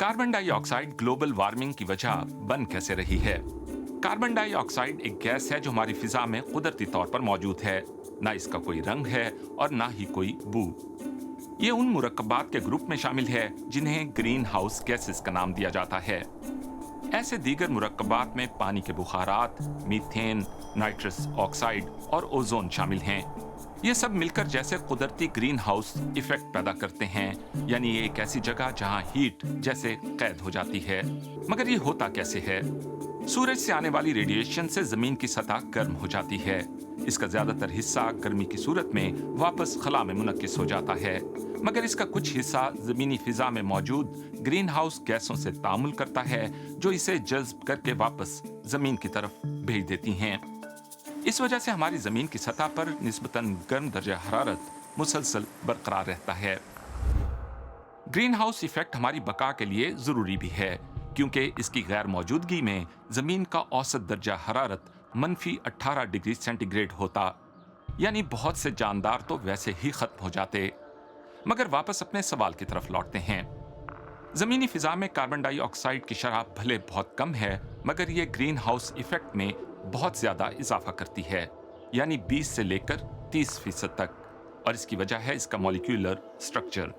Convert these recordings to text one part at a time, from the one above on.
Carbon dioxide global warming की वजह बन कैसे रही है? कार्बन डाइऑक्साइड एक गैस है जो हमारी फिजा में कुदरती तौर पर मौजूद है। ना इसका कोई रंग है और ना ही कोई बू। ये उन मुरक्कबात के ग्रुप में शामिल है जिन्हें ग्रीन हाउस गैसेस का नाम दिया जाता है। ऐसे दीगर मुरक्कबात में पानी के बुखारात, मीथेन, नाइट्रस ऑक्साइड और ओजोन शामिल हैं। ये सब मिलकर जैसे कुदरती ग्रीन हाउस इफेक्ट पैदा करते हैं, यानी ये एक ऐसी जगह जहां हीट जैसे कैद हो जाती है। मगर ये होता कैसे है? सूरज से आने वाली रेडिएशन से जमीन की सतह गर्म हो जाती है। इसका ज्यादातर हिस्सा गर्मी की सूरत में वापस खला में मुनक्किस हो जाता है, मगर इसका कुछ हिस्सा जमीनी फिजा में मौजूद ग्रीन हाउस गैसों से तामुल करता है, जो इसे जज्ब करके वापस जमीन की तरफ भेज देती हैं। इस वजह से हमारी जमीन की सतह पर निस्बतन गर्म दर्जा हरारत मुसलसल बरकरार रहता है। ग्रीन हाउस इफेक्ट हमारी बका के लिए जरूरी भी है, क्योंकि इसकी गैर मौजूदगी में जमीन का औसत दर्जा हरारत -18 डिग्री सेंटीग्रेड होता, यानी बहुत से जानदार तो वैसे ही खत्म हो जाते। मगर वापस अपने सवाल की तरफ लौटते हैं। जमीनी फिजा में कार्बन डाइऑक्साइड की शरह भले बहुत कम है, मगर ये ग्रीन हाउस इफेक्ट में बहुत ज्यादा इजाफा करती है, यानी 20 से लेकर 30% तक। और इसकी वजह है इसका मॉलिक्यूलर स्ट्रक्चर।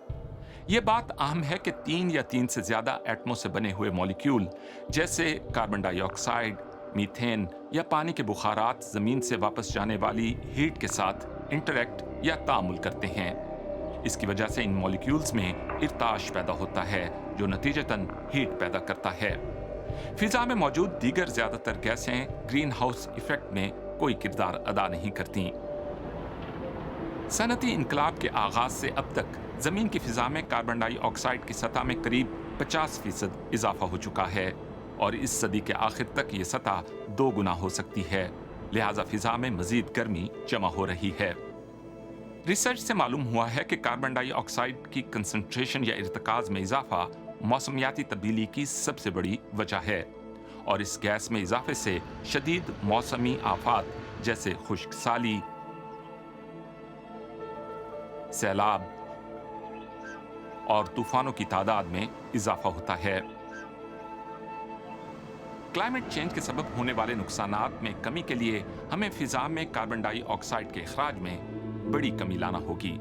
यह बात अहम है कि 3 या 3 से ज्यादा एटमों से बने हुए मॉलिक्यूल जैसे कार्बन डाइऑक्साइड, मीथेन या पानी के बुखारात जमीन से वापस जाने वाली हीट के साथ इंटरैक्ट या तामुल करते हैं। इसकी वजह से इन मॉलिक्यूल्स में इर्ताश पैदा होता है, जो नतीजतन हीट पैदा करता है। फिजा में मौजूद दीगर ज्यादातर गैसें ग्रीन हाउस इफेक्ट में कोई किरदार अदा नहीं करती। सनती इनकलाब के आगाज से अब तक जमीन की फिजा में कार्बन डाइऑक्साइड की सतह में करीब 50% इजाफा हो चुका है, और इस सदी के आखिर तक ये सतह 2 गुना हो सकती है। लिहाजा फिजा में मजीद गर्मी जमा हो रही है। रिसर्च से मालूम हुआ है कि कार्बन डाइऑक्साइड की कंसंट्रेशन या इर्तिकाज में इजाफा मौसमियाती तब्दीली की सबसे बड़ी वजह है, और इस गैस में इजाफे से शदीद मौसमी आफात जैसे खुश्क साली, सैलाब और तूफानों की तादाद में इजाफा होता है। क्लाइमेट चेंज के सबब होने वाले नुकसानात में कमी के लिए हमें फिजा में कार्बन डाइऑक्साइड के इखराज में बड़ी कमी लाना होगी।